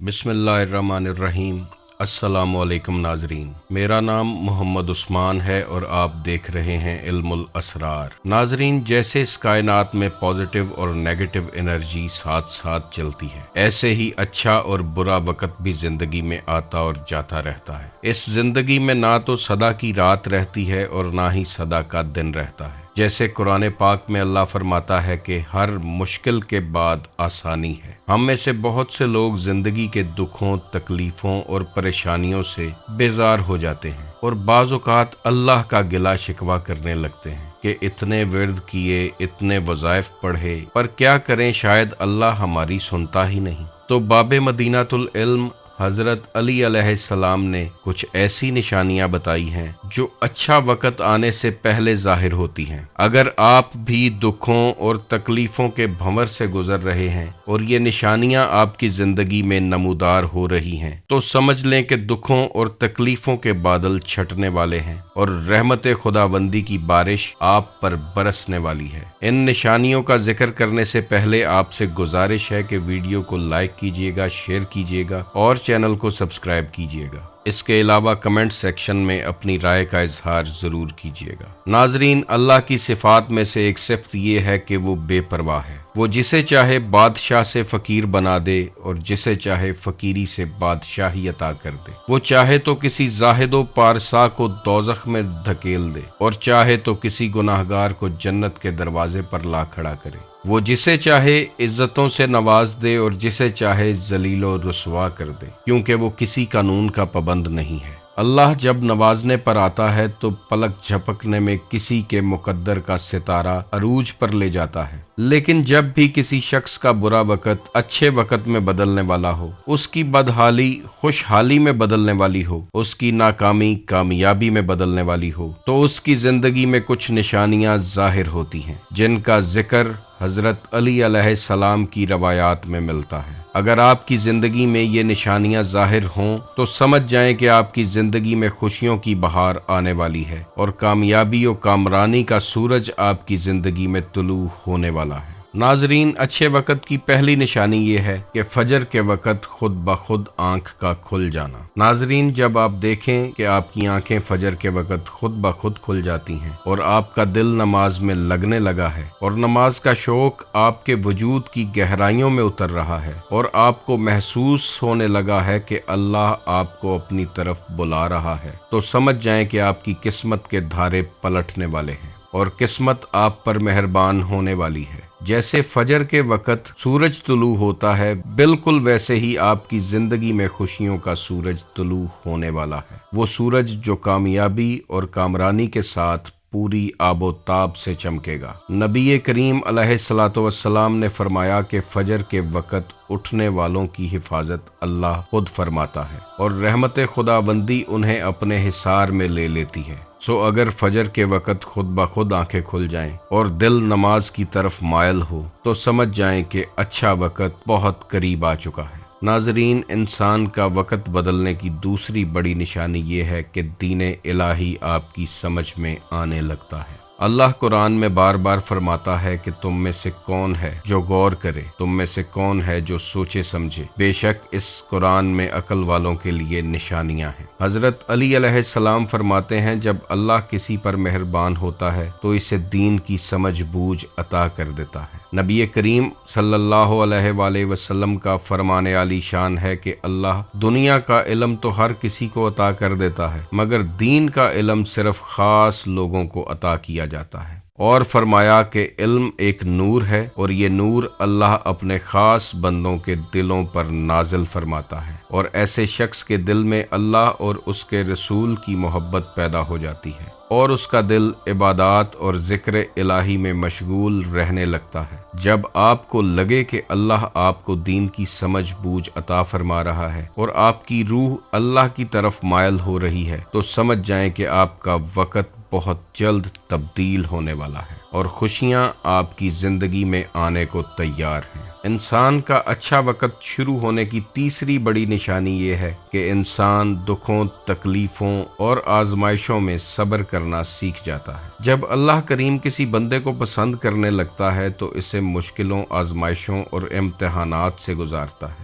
بسم اللہ الرحمن الرحیم۔ السلام علیکم ناظرین، میرا نام محمد عثمان ہے اور آپ دیکھ رہے ہیں علم الاسرار۔ ناظرین، جیسے اس کائنات میں پازیٹیو اور نیگیٹو انرجی ساتھ ساتھ چلتی ہے، ایسے ہی اچھا اور برا وقت بھی زندگی میں آتا اور جاتا رہتا ہے۔ اس زندگی میں نہ تو سدا کی رات رہتی ہے اور نہ ہی سدا کا دن رہتا ہے۔ جیسے قرآن پاک میں اللہ فرماتا ہے کہ ہر مشکل کے بعد آسانی ہے۔ ہم میں سے بہت سے لوگ زندگی کے دکھوں، تکلیفوں اور پریشانیوں سے بیزار ہو جاتے ہیں اور بعض اوقات اللہ کا گلہ شکوہ کرنے لگتے ہیں کہ اتنے ورد کیے، اتنے وظائف پڑھے، پر کیا کریں، شاید اللہ ہماری سنتا ہی نہیں۔ تو باب مدینۃ العلم حضرت علی علیہ السلام نے کچھ ایسی نشانیاں بتائی ہیں جو اچھا وقت آنے سے پہلے ظاہر ہوتی ہیں۔ اگر آپ بھی دکھوں اور تکلیفوں کے بھنور سے گزر رہے ہیں اور یہ نشانیاں آپ کی زندگی میں نمودار ہو رہی ہیں، تو سمجھ لیں کہ دکھوں اور تکلیفوں کے بادل چھٹنے والے ہیں اور رحمت خداوندی کی بارش آپ پر برسنے والی ہے۔ ان نشانیوں کا ذکر کرنے سے پہلے آپ سے گزارش ہے کہ ویڈیو کو لائک کیجیے گا، شیئر کیجیے گا اور چینل کو سبسکرائب کیجیے گا۔ اس کے علاوہ کمنٹ سیکشن میں اپنی رائے کا اظہار ضرور کیجیے گا۔ ناظرین، اللہ کی صفات میں سے ایک صفت یہ ہے کہ وہ بے پرواہ ہے۔ وہ جسے چاہے بادشاہ سے فقیر بنا دے اور جسے چاہے فقیری سے بادشاہی عطا کر دے۔ وہ چاہے تو کسی زاہد و پارسا کو دوزخ میں دھکیل دے اور چاہے تو کسی گناہگار کو جنت کے دروازے پر لا کھڑا کرے۔ وہ جسے چاہے عزتوں سے نواز دے اور جسے چاہے ذلیل و رسوا کر دے، کیونکہ وہ کسی قانون کا پابند نہیں ہے۔ اللہ جب نوازنے پر آتا ہے تو پلک جھپکنے میں کسی کے مقدر کا ستارہ عروج پر لے جاتا ہے، لیکن جب بھی کسی شخص کا برا وقت اچھے وقت میں بدلنے والا ہو، اس کی بدحالی خوشحالی میں بدلنے والی ہو، اس کی ناکامی کامیابی میں بدلنے والی ہو، تو اس کی زندگی میں کچھ نشانیاں ظاہر ہوتی ہیں جن کا ذکر حضرت علی علیہ السلام کی روایات میں ملتا ہے۔ اگر آپ کی زندگی میں یہ نشانیاں ظاہر ہوں تو سمجھ جائیں کہ آپ کی زندگی میں خوشیوں کی بہار آنے والی ہے اور کامیابی و کامرانی کا سورج آپ کی زندگی میں طلوع ہونے والا ہے۔ ناظرین، اچھے وقت کی پہلی نشانی یہ ہے کہ فجر کے وقت خود بخود آنکھ کا کھل جانا۔ ناظرین، جب آپ دیکھیں کہ آپ کی آنکھیں فجر کے وقت خود بخود کھل جاتی ہیں اور آپ کا دل نماز میں لگنے لگا ہے اور نماز کا شوق آپ کے وجود کی گہرائیوں میں اتر رہا ہے اور آپ کو محسوس ہونے لگا ہے کہ اللہ آپ کو اپنی طرف بلا رہا ہے، تو سمجھ جائیں کہ آپ کی قسمت کے دھارے پلٹنے والے ہیں اور قسمت آپ پر مہربان ہونے والی ہے۔ جیسے فجر کے وقت سورج طلوع ہوتا ہے، بالکل ویسے ہی آپ کی زندگی میں خوشیوں کا سورج طلوع ہونے والا ہے۔ وہ سورج جو کامیابی اور کامرانی کے ساتھ پوری آب و تاب سے چمکے گا۔ نبی کریم علیہ الصلاۃ والسلام نے فرمایا کہ فجر کے وقت اٹھنے والوں کی حفاظت اللہ خود فرماتا ہے اور رحمت خداوندی انہیں اپنے حصار میں لے لیتی ہے۔ سو اگر فجر کے وقت خود بخود آنکھیں کھل جائیں اور دل نماز کی طرف مائل ہو تو سمجھ جائیں کہ اچھا وقت بہت قریب آ چکا ہے۔ ناظرین، انسان کا وقت بدلنے کی دوسری بڑی نشانی یہ ہے کہ دین الہی آپ کی سمجھ میں آنے لگتا ہے۔ اللہ قرآن میں بار بار فرماتا ہے کہ تم میں سے کون ہے جو غور کرے، تم میں سے کون ہے جو سوچے سمجھے۔ بے شک اس قرآن میں عقل والوں کے لیے نشانیاں ہیں۔ حضرت علی علیہ السلام فرماتے ہیں، جب اللہ کسی پر مہربان ہوتا ہے تو اسے دین کی سمجھ بوجھ عطا کر دیتا ہے۔ نبی کریم صلی اللہ علیہ وآلہ وسلم کا فرمان عالی شان ہے کہ اللہ دنیا کا علم تو ہر کسی کو عطا کر دیتا ہے، مگر دین کا علم صرف خاص لوگوں کو عطا کیا جاتا ہے۔ اور فرمایا کہ علم ایک نور ہے اور یہ نور اللہ اپنے خاص بندوں کے دلوں پر نازل فرماتا ہے اور ایسے شخص کے دل میں اللہ اور اس کے رسول کی محبت پیدا ہو جاتی ہے اور اس کا دل عبادات اور ذکر الہی میں مشغول رہنے لگتا ہے۔ جب آپ کو لگے کہ اللہ آپ کو دین کی سمجھ بوجھ عطا فرما رہا ہے اور آپ کی روح اللہ کی طرف مائل ہو رہی ہے، تو سمجھ جائیں کہ آپ کا وقت بہت جلد تبدیل ہونے والا ہے اور خوشیاں آپ کی زندگی میں آنے کو تیار ہیں۔ انسان کا اچھا وقت شروع ہونے کی تیسری بڑی نشانی یہ ہے کہ انسان دکھوں، تکلیفوں اور آزمائشوں میں صبر کرنا سیکھ جاتا ہے۔ جب اللہ کریم کسی بندے کو پسند کرنے لگتا ہے تو اسے مشکلوں، آزمائشوں اور امتحانات سے گزارتا ہے